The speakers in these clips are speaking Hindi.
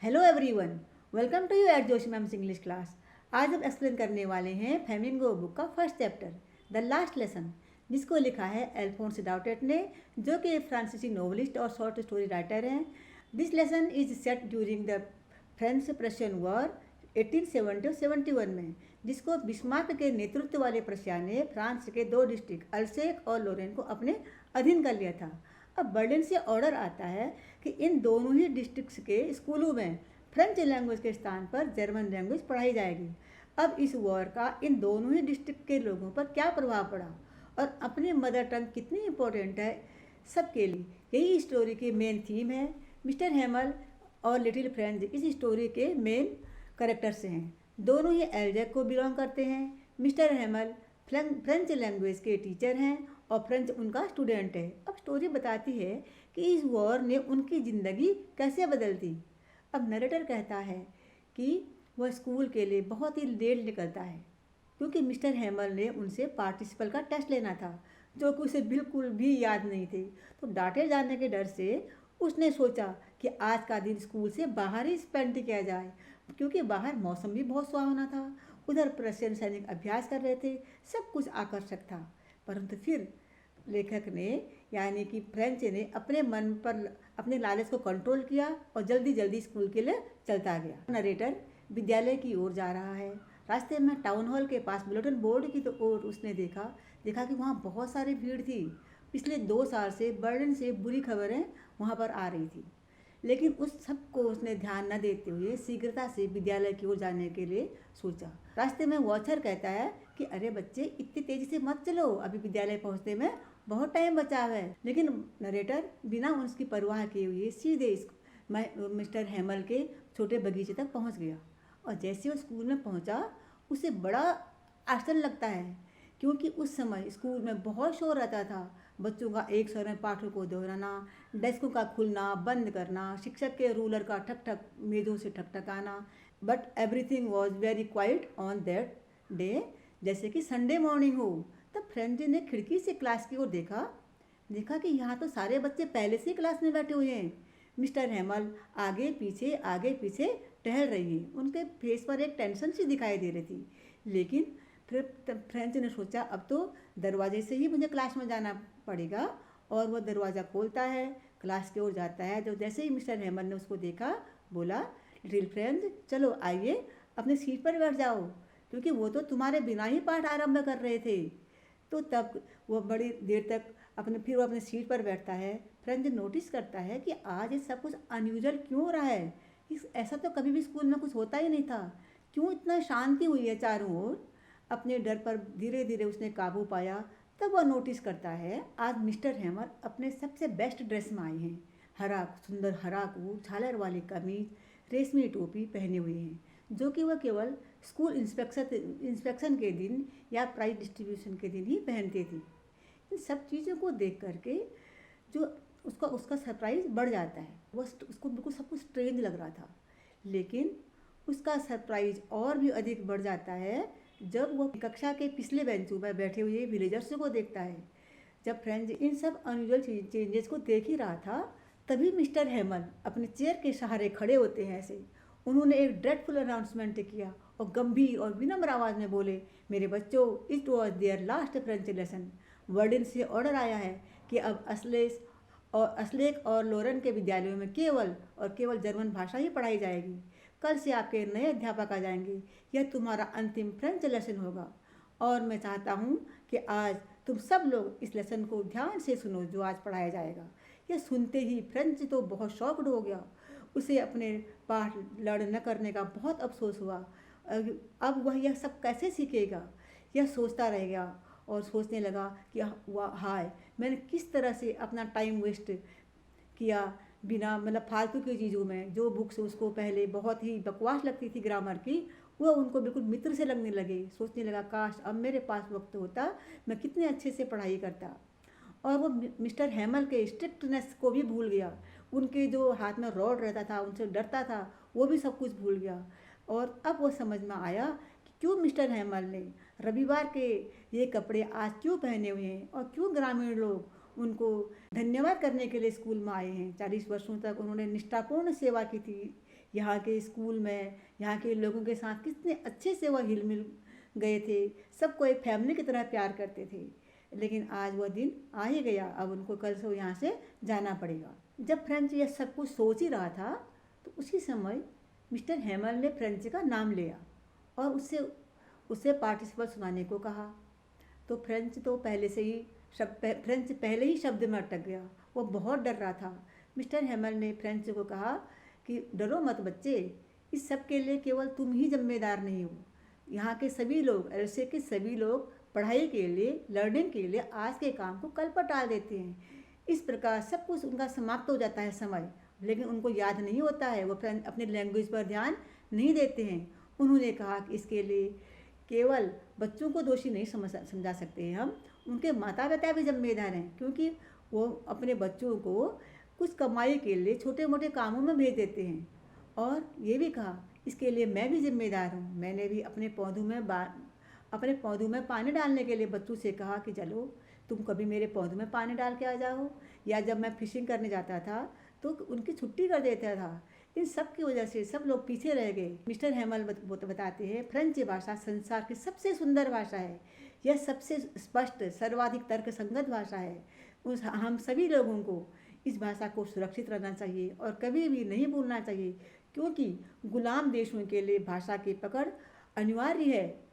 Hello everyone, welcome to you at Joshi ma'am's English class. आज हम एक्सप्लेन करने वाले हैं फ्लेमिंगो बुक का first chapter the last lesson, जिसको लिखा है अल्फोंस डाउटेट ने, जो कि फ्रांसीसी नोवेलिस्ट और शॉर्ट स्टोरी राइटर हैं। This lesson is set during the French Prussian war 1870-71 में, जिसको बिस्मार्क के नेतृत्व वाले प्रशिया ने फ्रांस के दो डिस्ट्रिक्ट अल्सेक और लोरेन को अपने अधीन कर लिया था। अब बर्लिन से ऑर्डर आता है कि इन दोनों ही डिस्ट्रिक्ट्स के स्कूलों में फ्रेंच लैंग्वेज के स्थान पर जर्मन लैंग्वेज पढ़ाई जाएगी। अब इस वॉर का इन दोनों ही डिस्ट्रिक्ट के लोगों पर क्या प्रभाव पड़ा और अपनी मदर टंग कितनी इम्पोर्टेंट है सबके लिए, यही स्टोरी की मेन थीम है। मिस्टर हेमल और लिटिल फ्रेंच इस स्टोरी के मेन करेक्टर्स हैं। दोनों ही एल्जैक को बिलोंग करते हैं। मिस्टर हेमल फ्रेंच लैंग्वेज के टीचर हैं और फ्रेंच उनका स्टूडेंट है। अब स्टोरी बताती है कि इस वॉर ने उनकी ज़िंदगी कैसे बदल दी। अब नरेटर कहता है कि वह स्कूल के लिए बहुत ही लेट निकलता है, क्योंकि मिस्टर हेमल ने उनसे पार्टिसिपल का टेस्ट लेना था, जो कि उसे बिल्कुल भी याद नहीं थे। तो डांटे जाने के डर से उसने सोचा कि आज का दिन स्कूल से बाहर ही स्पेंड किया जाए, क्योंकि बाहर मौसम भी बहुत सुहावना था। उधर प्रशियन सैनिक अभ्यास कर रहे थे, सब कुछ आकर्षक था। परंतु फिर लेखक ने यानी कि फ्रेंच ने अपने मन पर अपने लालच को कंट्रोल किया और जल्दी जल्दी स्कूल के लिए चलता गया। नरेटर विद्यालय की ओर जा रहा है। रास्ते में टाउन हॉल के पास बुलेटिन बोर्ड की ओर उसने देखा कि वहाँ बहुत सारी भीड़ थी। पिछले 2 साल से बर्लिन से बुरी खबरें वहाँ पर आ रही थी, लेकिन उस सब को उसने ध्यान न देते हुए शीघ्रता से विद्यालय की ओर जाने के लिए सोचा। रास्ते में वॉचर कहता है कि अरे बच्चे, इतनी तेजी से मत चलो, अभी विद्यालय पहुँचने में बहुत टाइम बचा है। लेकिन नरेटर बिना उसकी परवाह किए हुए सीधे मिस्टर हेमल के छोटे बगीचे तक पहुँच गया। और जैसे वो स्कूल में पहुँचा, उसे बड़ा आश्चर्य लगता है, क्योंकि उस समय स्कूल में बहुत शोर रहता था। बच्चों का एक स्वर में पाठों को दोहराना, डेस्कों का खुलना बंद करना, शिक्षक के रूलर का ठक ठक मेजों से ठकठकाना। But everything was very quite on that day, जैसे कि संडे मॉर्निंग हो। तब फ्रेंच ने खिड़की से क्लास की ओर देखा कि यहाँ तो सारे बच्चे पहले से ही क्लास में बैठे हुए हैं। मिस्टर हेमल आगे पीछे टहल रही है। उनके फेस पर एक टेंशन सी दिखाई दे रही थी। लेकिन फिर फ्रेंच ने सोचा, अब तो दरवाजे से ही मुझे क्लास में जाना पड़ेगा। और वह दरवाज़ा खोलता है, क्लास की ओर जाता है। जो जैसे ही मिस्टर हेमल ने उसको देखा, बोला, लिटिल फ्रेंच, चलो आइए अपने सीट पर बैठ जाओ, क्योंकि वो तो तुम्हारे बिना ही पाठ आरंभ कर रहे थे। तो तब वो बड़ी देर तक फिर वो अपने सीट पर बैठता है। फ्रेंच नोटिस करता है कि आज ये सब कुछ अनयूजुअल क्यों हो रहा है। ऐसा तो कभी भी स्कूल में कुछ होता ही नहीं था। क्यों इतना शांति हुई है चारों ओर। अपने डर पर धीरे धीरे उसने काबू पाया। तब वह नोटिस करता है, आज मिस्टर हेमल अपने सबसे बेस्ट ड्रेस में आए हैं। सुंदर हरा कोट, झालर वाली कमीज, रेशमी टोपी पहने हुए हैं, जो कि वह केवल स्कूल इंस्पेक्शन के दिन या प्राइज डिस्ट्रीब्यूशन के दिन ही पहनती थी। इन सब चीज़ों को देख करके जो उसका सरप्राइज़ बढ़ जाता है। उसको बिल्कुल सब कुछ स्ट्रेंज लग रहा था, लेकिन उसका सरप्राइज़ और भी अधिक बढ़ जाता है जब वह कक्षा के पिछले बेंचों पर बैठे हुए विलेजर्स को देखता है। जब फ्रेंच इन सब अनयूजुअल चेंजेस को देख ही रहा था, तभी मिस्टर हेमल अपने चेयर के सहारे खड़े होते हैं। ऐसे उन्होंने एक ड्रेडफुल अनाउंसमेंट किया और गंभीर और विनम्र आवाज़ में बोले, मेरे बच्चों, it was their last French lesson. वर्डन से ऑर्डर आया है कि अब अस्लेक और लोरेन के विद्यालयों में केवल जर्मन भाषा ही पढ़ाई जाएगी। कल से आपके नए अध्यापक आ जाएंगे। यह तुम्हारा अंतिम फ्रेंच लेसन होगा, और मैं चाहता हूँ कि आज तुम सब लोग इस लेसन को ध्यान से सुनो जो आज पढ़ाया जाएगा। यह सुनते ही फ्रेंच तो बहुत शॉक्ड हो गया। उसे अपने पाठ लर्न न करने का बहुत अफसोस हुआ। अब वह यह सब कैसे सीखेगा, यह सोचता रह गया और सोचने लगा कि हाय, मैंने किस तरह से अपना टाइम वेस्ट किया बिना फालतू की चीज़ों में। जो बुक्स उसको पहले बहुत ही बकवास लगती थी ग्रामर की, वो उनको बिल्कुल मित्र से लगने लगे। सोचने लगा, काश अब मेरे पास वक्त होता, मैं कितने अच्छे से पढ़ाई करता। और वो मिस्टर हेमल के स्ट्रिक्टनेस को भी भूल गया। उनके जो हाथ में रॉड रहता था, उनसे डरता था, वो भी सब कुछ भूल गया। और अब वो समझ में आया कि क्यों मिस्टर हेमल ने रविवार के ये कपड़े आज क्यों पहने हुए हैं और क्यों ग्रामीण लोग उनको धन्यवाद करने के लिए स्कूल में आए हैं। 40 वर्षों तक उन्होंने निष्ठापूर्ण सेवा की थी यहाँ के स्कूल में। यहाँ के लोगों के साथ कितने अच्छे से वह हिल मिल गए थे, सबको एक फैमिली की तरह प्यार करते थे। लेकिन आज वह दिन आ ही गया, अब उनको कल से यहाँ से जाना पड़ेगा। जब फ्रेंच यह सब कुछ सोच ही रहा था तो उसी समय मिस्टर हैमल ने फ्रेंच का नाम लिया और उससे पार्टिसिपल सुनाने को कहा। तो फ्रेंच तो पहले से ही फ्रेंच पहले ही शब्द में अटक गया, वो बहुत डर रहा था। मिस्टर हैमल ने फ्रेंच को कहा कि डरो मत बच्चे, इस सब के लिए केवल तुम ही जिम्मेदार नहीं हो। यहाँ के सभी लोग, एलसे के सभी लोग पढ़ाई के लिए, लर्निंग के लिए आज के काम को कल पर टाल देते हैं। इस प्रकार सब कुछ उनका समाप्त हो जाता है समय, लेकिन उनको याद नहीं होता है, वो अपने लैंग्वेज पर ध्यान नहीं देते हैं। उन्होंने कहा कि इसके लिए केवल बच्चों को दोषी नहीं समझा सकते हैं हम, उनके माता पिता भी जिम्मेदार हैं, क्योंकि वो अपने बच्चों को कुछ कमाई के लिए छोटे मोटे कामों में भेज देते हैं। और ये भी कहा इसके लिए मैं भी जिम्मेदार हूँ। मैंने भी अपने पौधों में पानी डालने के लिए बच्चों से कहा कि चलो तुम कभी मेरे पौधों में पानी डाल के आ जाओ, या जब मैं फिशिंग करने जाता था तो उनकी छुट्टी कर देता था। इन सब की वजह से सब लोग पीछे रह गए। मिस्टर हैमल बताते हैं फ्रेंच भाषा संसार की सबसे सुंदर भाषा है। यह सबसे स्पष्ट, सर्वाधिक तर्कसंगत भाषा है। हम सभी लोगों को इस भाषा को सुरक्षित रखना चाहिए और कभी भी नहीं भूलना चाहिए, क्योंकि गुलाम देशों के लिए भाषा की पकड़ अनिवार्य है।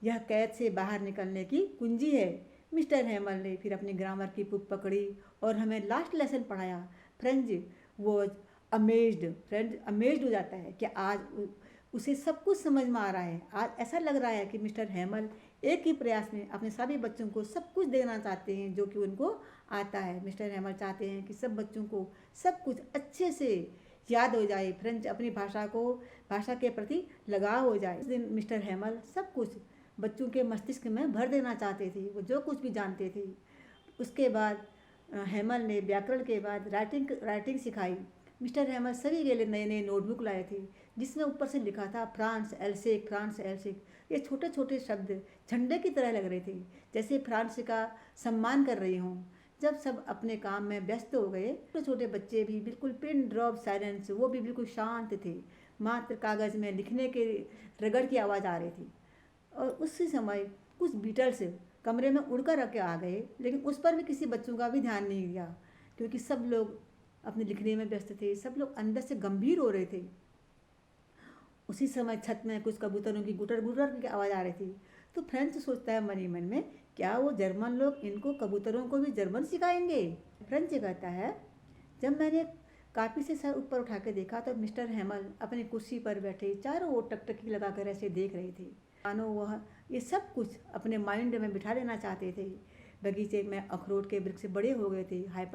यह कैद से बाहर निकलने की कुंजी है। मिस्टर हैमल ने फिर अपनी ग्रामर की बुक पकड़ी और हमें लास्ट लेसन पढ़ाया। French was amazed. French amazed हो जाता है कि आज उसे सब कुछ समझ में आ रहा है। आज ऐसा लग रहा है कि मिस्टर हैमल एक ही प्रयास में अपने सभी बच्चों को सब कुछ देना चाहते हैं जो कि उनको आता है। मिस्टर हैमल चाहते हैं कि सब बच्चों को सब कुछ अच्छे से याद हो जाए, फ्रेंच अपनी भाषा के प्रति लगाव हो जाए। इस दिन मिस्टर हैमल सब कुछ बच्चों के मस्तिष्क में भर देना चाहते थे, वो जो कुछ भी जानते थे। उसके बाद हैमल ने व्याकरण के बाद राइटिंग सिखाई। मिस्टर हैमल सभी के लिए नए नए नोटबुक लाए थे, जिसमें ऊपर से लिखा था फ्रांस एल्सेक, फ्रांस एल्सेक। ये छोटे छोटे शब्द झंडे की तरह लग रहे थे, जैसे फ्रांस का सम्मान कर रही हों। जब सब अपने काम में व्यस्त हो गए, छोटे छोटे बच्चे भी बिल्कुल पिन ड्रॉप साइलेंस, वो भी बिल्कुल शांत थे। मात्र कागज़ में लिखने के रगड़ की आवाज़ आ रही थी। और उसी समय कुछ बीटल्स कमरे में उड़कर रख के आ गए, लेकिन उस पर भी किसी बच्चों का भी ध्यान नहीं दिया, क्योंकि सब लोग अपने लिखने में व्यस्त थे। सब लोग अंदर से गंभीर हो रहे थे। उसी समय छत में कुछ कबूतरों की गुटर गुटर की आवाज़ आ रही थी। तो फ्रेंच सोचता है मन ही मन में, क्या वो जर्मन लोग इनको कबूतरों को भी जर्मन सिखाएंगे। फ्रेंच कहता है जब मैंने कापी से सर ऊपर उठा के देखा तो मिस्टर हैमल अपनी कुर्सी पर बैठे चारों ओर टकटकी लगाकर ऐसे देख रहे थे, मानो वह ये सब कुछ अपने माइंड में बिठा लेना चाहते थे। बगीचे में अखरोट के वृक्ष बड़े हो गए थे। हाफ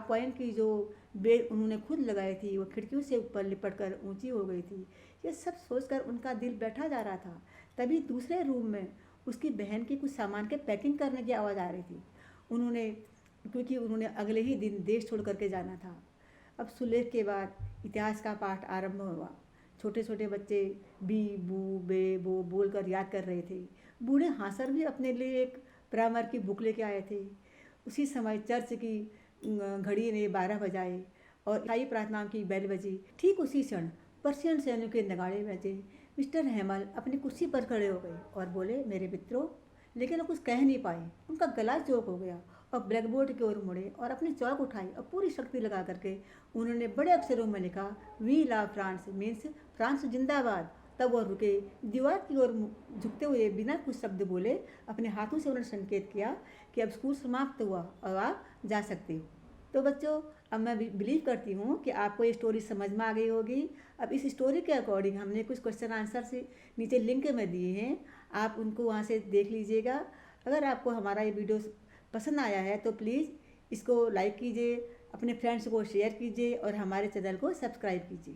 पॉइंट की जो बेल उन्होंने खुद लगाई थी वो खिड़कियों से ऊपर लिपट कर ऊँची हो गई थी। ये सब सोचकर उनका दिल बैठा जा रहा था। तभी दूसरे रूम में उसकी बहन की कुछ सामान के पैकिंग करने की आवाज़ आ रही थी। क्योंकि उन्होंने अगले ही दिन देश छोड़ करके जाना था। अब सुलेख के बाद इतिहास का पाठ आरंभ हुआ। छोटे छोटे बच्चे बी बू बे बो बोल कर याद कर रहे थे। बूढ़े हांसर भी अपने लिए एक प्राइमर की बुक लेके आए थे। उसी समय चर्च की घड़ी ने 12 बजाए और ईसाई प्रार्थना की बेल बजी। ठीक उसी क्षण पर्शियन सैनिकों के नगाड़े बजे। मिस्टर हैमल अपनी कुर्सी पर खड़े हो गए और बोले, मेरे मित्रों, लेकिन वो कुछ कह नहीं पाए। उनका गला चौक हो गया और ब्लैक बोर्ड की ओर मुड़े और अपनी चौक उठाई और पूरी शक्ति लगा करके उन्होंने बड़े अक्षरों में लिखा, we love France, means France जिंदाबाद। तब वह रुके, दीवार की ओर झुकते हुए बिना कुछ शब्द बोले अपने हाथों से उन्होंने संकेत किया कि अब स्कूल समाप्त हुआ और आप जा सकते हो। तो बच्चों, अब मैं बिलीव करती हूँ कि आपको ये स्टोरी समझ में आ गई होगी। अब इस स्टोरी के अकॉर्डिंग हमने कुछ क्वेश्चन आंसर से नीचे लिंक में दिए हैं, आप उनको वहाँ से देख लीजिएगा। अगर आपको हमारा ये वीडियो पसंद आया है तो प्लीज़ इसको लाइक कीजिए, अपने फ्रेंड्स को शेयर कीजिए और हमारे चैनल को सब्सक्राइब कीजिए।